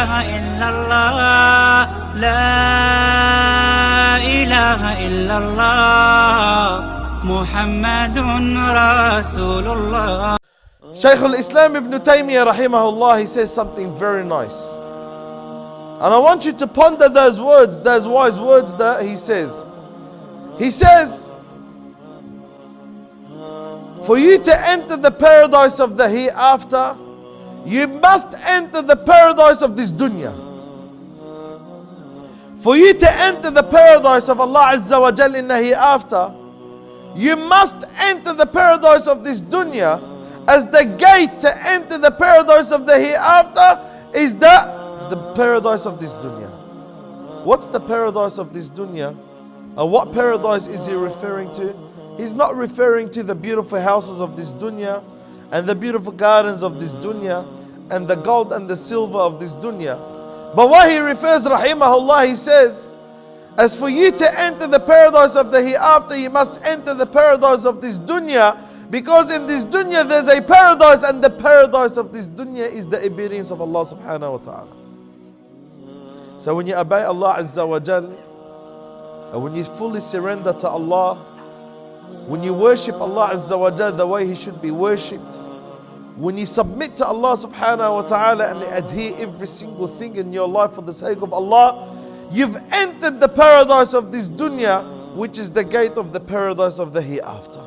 ilaha illallah, la ilaha illallah, Muhammadun Rasulullah. Sheikh al-Islam ibn Taymiyyah rahimahullah, he says something very nice. And I want you to ponder those words, those wise words that he says. He says, for you to enter the paradise of the hereafter, you must enter the paradise of this dunya. For you to enter the paradise of Allah Azza wa Jal in the hereafter, you must enter the paradise of this dunya, as the gate to enter the paradise of the hereafter is the paradise of this dunya. What's the paradise of this dunya? And what paradise is he referring to? He's not referring to the beautiful houses of this dunya and the beautiful gardens of this dunya and the gold and the silver of this dunya. But what he refers, rahimahullah, he says, as for you to enter the paradise of the hereafter, you must enter the paradise of this dunya, because in this dunya there's a paradise, and the paradise of this dunya is the obedience of Allah subhanahu wa ta'ala. So when you obey Allah Azza wa Jal, and when you fully surrender to Allah, when you worship Allah Azza wa Jal the way He should be worshipped, when you submit to Allah subhanahu wa ta'ala and adhere every single thing in your life for the sake of Allah, you've entered the paradise of this dunya, which is the gate of the paradise of the hereafter.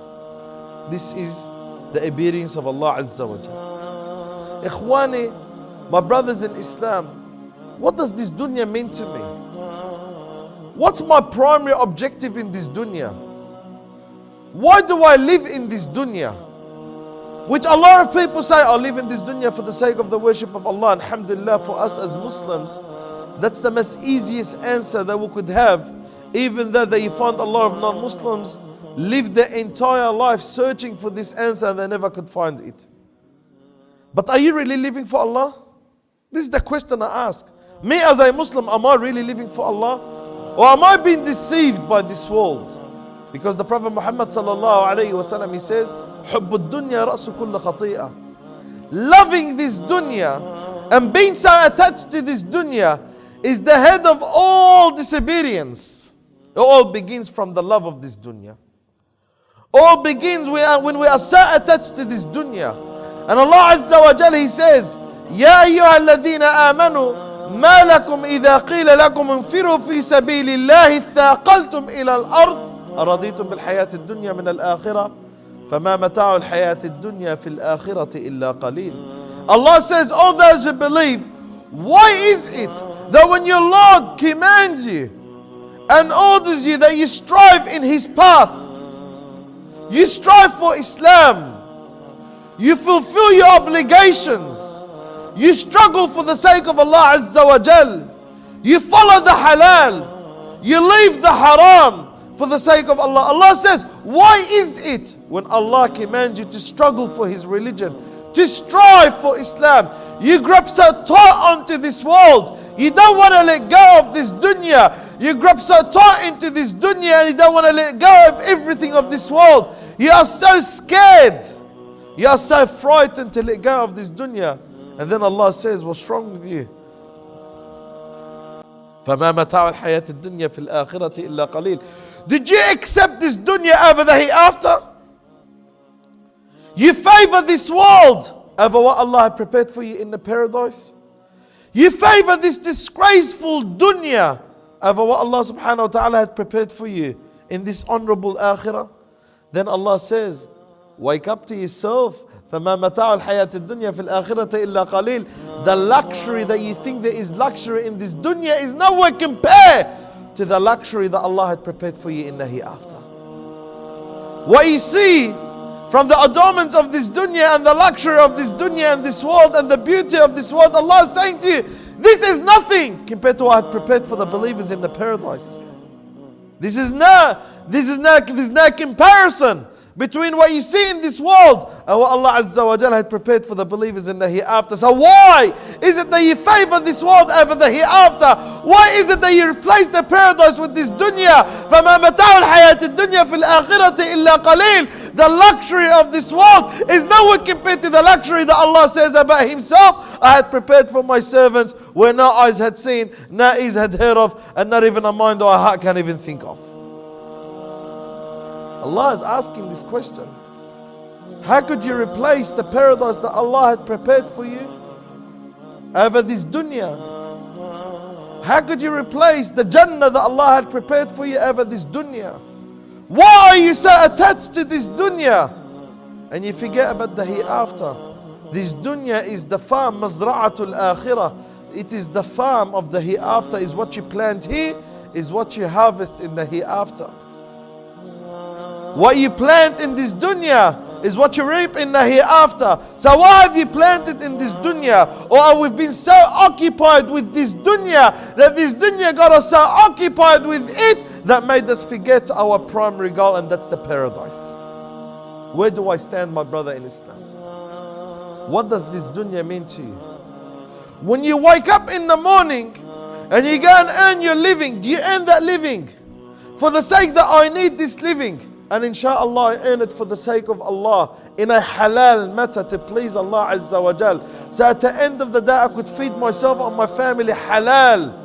This is the obedience of Allah Azza wa Jal. Ikhwani, my brothers in Islam, what does this dunya mean to me? What's my primary objective in this dunya? Why do I live in this dunya? Which a lot of people say, I live in this dunya for the sake of the worship of Allah. Alhamdulillah, for us as Muslims, that's the most easiest answer that we could have, even though that you find a lot of non-Muslims live their entire life searching for this answer and they never could find it. But are you really living for Allah? This is the question I ask. Me as a Muslim, am I really living for Allah? Or am I being deceived by this world? Because the Prophet Muhammad sallallahu alayhi wa sallam, he says, حُبُّ الدُّنْيَا رَأْسُ كُلِّ خَطِيئَةٍ. Loving this dunya and being so attached to this dunya is the head of all disobedience. It all begins from the love of this dunya. All begins when we are so attached to this dunya. And Allah Azza wa Jalla, He says, يَا أَيُّهَا الَّذِينَ آمَنُوا مَا لَكُمْ إِذَا قِيلَ لَكُمْ انفِرُوا فِي سَبِيلِ اللَّهِ ثَاقَلْتُمْ إِلَى الْأَرْضِ أَرَضِيتُمْ بِالْحَيَاةِ الدُّنْيَا مِنَ الْآخِرَةِ فَمَا مَتَاعُ الْحَيَاةِ الدُّنْيَا فِي الْآخِرَةِ إِلَّا قَلِيلٌ. Allah says, all those who believe, why is it that when your Lord commands you and orders you that you strive in His path, you strive for Islam, you fulfill your obligations, you struggle for the sake of Allah Azza wa Jal, you follow the halal, you leave the haram for the sake of Allah. Allah says, why is it when Allah commands you to struggle for His religion, to strive for Islam, you grab so tight onto this world, you don't want to let go of this dunya, you grab so tight into this dunya and you don't want to let go of everything of this world. You are so scared, you are so frightened to let go of this dunya. And then Allah says, what's wrong with you? فَمَا مَتَاعُ الْحَيَاةِ الدُّنْيَا فِي الْآخِرَةِ إِلَّا قَلِيلٌ. Did you accept this dunya over the hereafter? You favor this world over what Allah had prepared for you in the paradise? You favor this disgraceful dunya over what Allah subhanahu wa ta'ala had prepared for you in this honorable akhirah? Then Allah says, wake up to yourself. فَمَا مَتَاعُ الْحَيَاةِ الدُّنْيَا فِي الْآخِرَةِ إِلَّا قَلِيلٌ. The luxury that you think there is luxury in this dunya is nowhere compared to the luxury that Allah had prepared for you in the hereafter. What you see from the adornments of this dunya and the luxury of this dunya and this world and the beauty of this world, Allah is saying to you, this is nothing compared to what I had prepared for the believers in the paradise. This is no comparison between what you see in this world and what Allah Azza wa Jalla had prepared for the believers in the hereafter. So why is it that you favor this world over the hereafter? Why is it that you replace the paradise with this dunya? فَمَا مَتَاعُ الْحَيَاةِ الدُّنْيَا فِي الْآخِرَةِ إِلَّا قَلِيلٌ. The luxury of this world is nowhere compared to the luxury that Allah says about Himself. I had prepared for my servants where no eyes had seen, no ears had heard of, and not even a mind or a heart can even think of. Allah is asking this question. How could you replace the paradise that Allah had prepared for you over this dunya? How could you replace the Jannah that Allah had prepared for you over this dunya? Why are you so attached to this dunya? And you forget about the hereafter. This dunya is the farm, mazra'atul akhirah. It is the farm of the hereafter. Is what you plant here, is what you harvest in the hereafter. What you plant in this dunya is what you reap in the hereafter. So why have you planted in this dunya? Or we've been so occupied with this dunya that this dunya got us so occupied with it that made us forget our primary goal, and that's the paradise. Where do I stand, my brother in Islam? What does this dunya mean to you? When you wake up in the morning and you go and earn your living, do you earn that living for the sake that I need this living? And inshallah I earn it for the sake of Allah in a halal matter to please Allah Azza wa Jal. So at the end of the day I could feed myself and my family halal.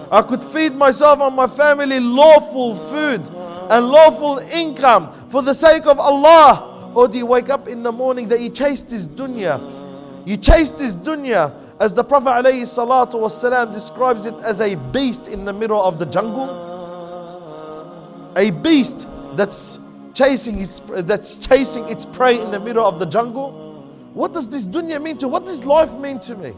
I could feed myself and my family lawful food and lawful income for the sake of Allah. Or do you wake up in the morning that you chase this dunya? You chase this dunya, as the Prophet ﷺ describes it, as a beast in the middle of the jungle. A beast that's chasing its prey in the middle of the jungle. What does this dunya mean to? What does life mean to me?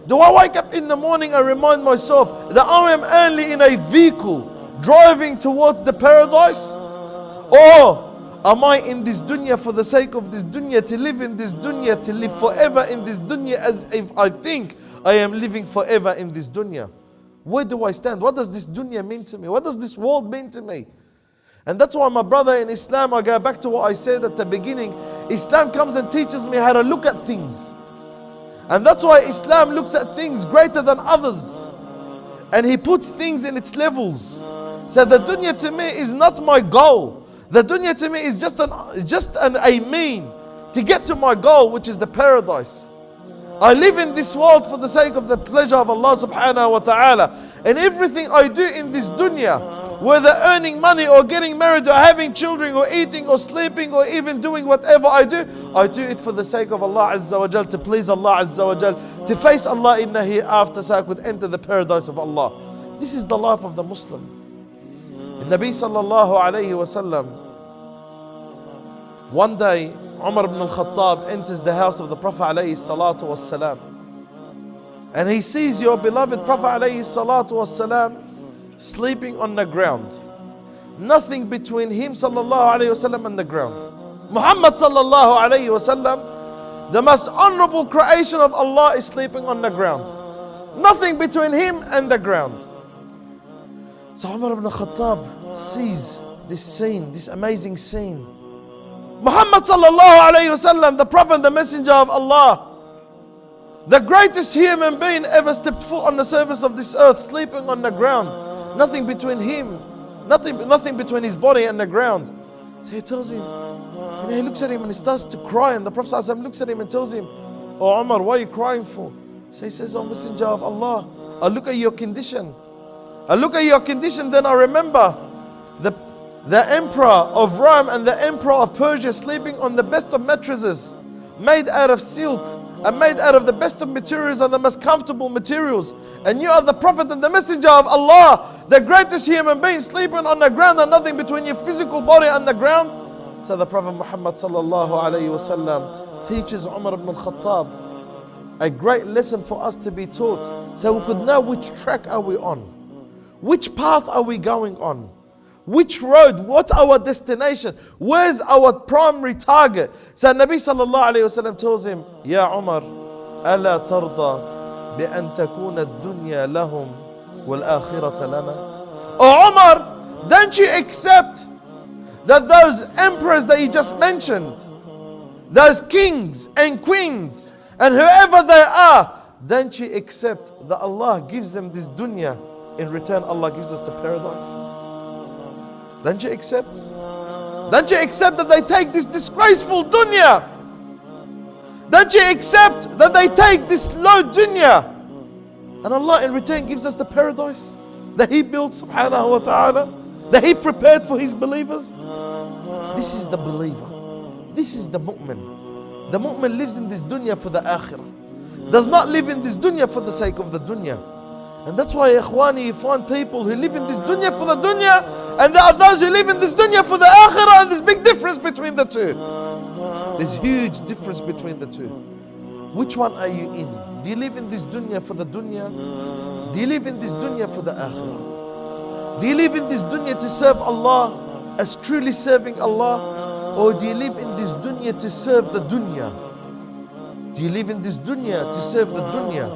Do I wake up in the morning and remind myself that I am only in a vehicle driving towards the paradise? Or am I in this dunya for the sake of this dunya, to live in this dunya, to live forever in this dunya, as if I think I am living forever in this dunya? Where do I stand? What does this dunya mean to me? What does this world mean to me? And that's why, my brother in Islam, I go back to what I said at the beginning. Islam comes and teaches me how to look at things. And that's why Islam looks at things greater than others. And He puts things in its levels. So the dunya to me is not my goal. The dunya to me is just a mean to get to my goal, which is the paradise. I live in this world for the sake of the pleasure of Allah subhanahu wa ta'ala. And everything I do in this dunya, whether earning money or getting married or having children or eating or sleeping or even doing whatever I do it for the sake of Allah Azza wa Jal, to please Allah Azza wa Jal, to face Allah in the hereafter, so I could enter the paradise of Allah. This is the life of the Muslim. The Nabi sallallahu alayhi wa sallam, one day Umar ibn al-Khattab enters the house of the Prophet alayhi salatu was salam, and he sees your beloved Prophet alayhi salatu was salam sleeping on the ground. Nothing between him sallallahu alayhi wasallam and the ground. Muhammad sallallahu alayhi wasallam, the most honorable creation of Allah, is sleeping on the ground. Nothing between him and the ground. So Umar ibn Khattab sees this scene, this amazing scene. Muhammad sallallahu alayhi wasallam, the Prophet, the Messenger of Allah, the greatest human being ever stepped foot on the surface of this earth, sleeping on the ground. Nothing between him, nothing between his body and the ground. So he tells him, and he looks at him and he starts to cry. And the Prophet ﷺ looks at him and tells him, "Oh Umar, why are you crying for?" So he says, "Oh Messenger of Allah, I look at your condition. I look at your condition, then I remember the emperor of Rome and the emperor of Persia sleeping on the best of mattresses, made out of silk and made out of the best of materials and the most comfortable materials. And you are the Prophet and the Messenger of Allah, the greatest human being, sleeping on the ground and nothing between your physical body and the ground." So the Prophet Muhammad sallallahu alayhi wasallam teaches Umar ibn al-Khattab a great lesson for us to be taught, so we could know which track are we on, which path are we going on, which road, what's our destination, where's our primary target. So Nabi sallallahu alayhi wasallam tells him, "Ya Umar, ala tarda bi an takuna ad-dunya lahum wal akhirata lana." Oh Umar, don't you accept that those emperors that you just mentioned, those kings and queens and whoever they are, don't you accept that Allah gives them this dunya, in return Allah gives us the paradise? Don't you accept? Don't you accept that they take this disgraceful dunya? Don't you accept that they take this low dunya? And Allah in return gives us the paradise that He built subhanahu wa ta'ala, that He prepared for His believers. This is the believer. This is the mu'min. The mu'min lives in this dunya for the akhirah. Does not live in this dunya for the sake of the dunya. And that's why, ikhwani, you find people who live in this dunya for the dunya, and there are those who live in this dunya for the akhirah, and there's big difference between the two. There's huge difference between the two. Which one are you in? Do you live in this dunya for the dunya? Do you live in this dunya for the akhirah? Do you live in this dunya to serve Allah as truly serving Allah? Or do you live in this dunya to serve the dunya? Do you live in this dunya to serve the dunya?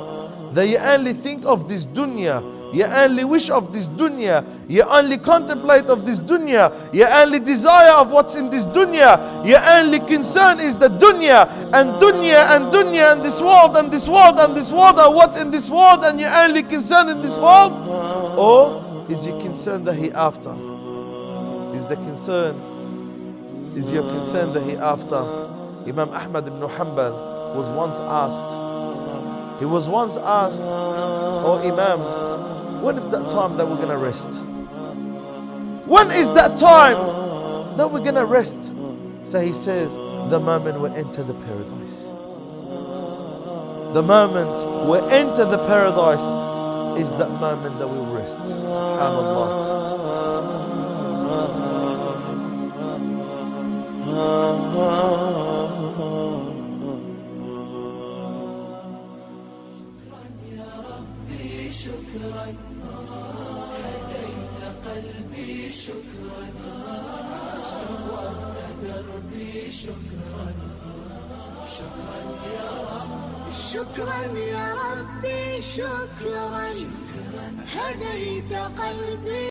That you only think of this dunya, you only wish of this dunya, you only contemplate of this dunya, you only desire of what's in this dunya, your only concern is the dunya and dunya and dunya and this world and this world and this world and what's in this world, and your only concern in this world? Or is your concern the hereafter? Is your concern the hereafter? Imam Ahmad ibn Hanbal was once asked, oh Imam, when is that time that we're going to rest? When is that time that we're going to rest? So he says, the moment we enter the paradise. The moment we enter the paradise is that moment that we rest. Subhanallah. شكرا هديت قلبي شكرا نورت دربي شكرا شكرا يا رب شكرا يا ربي شكرا هديت قلبي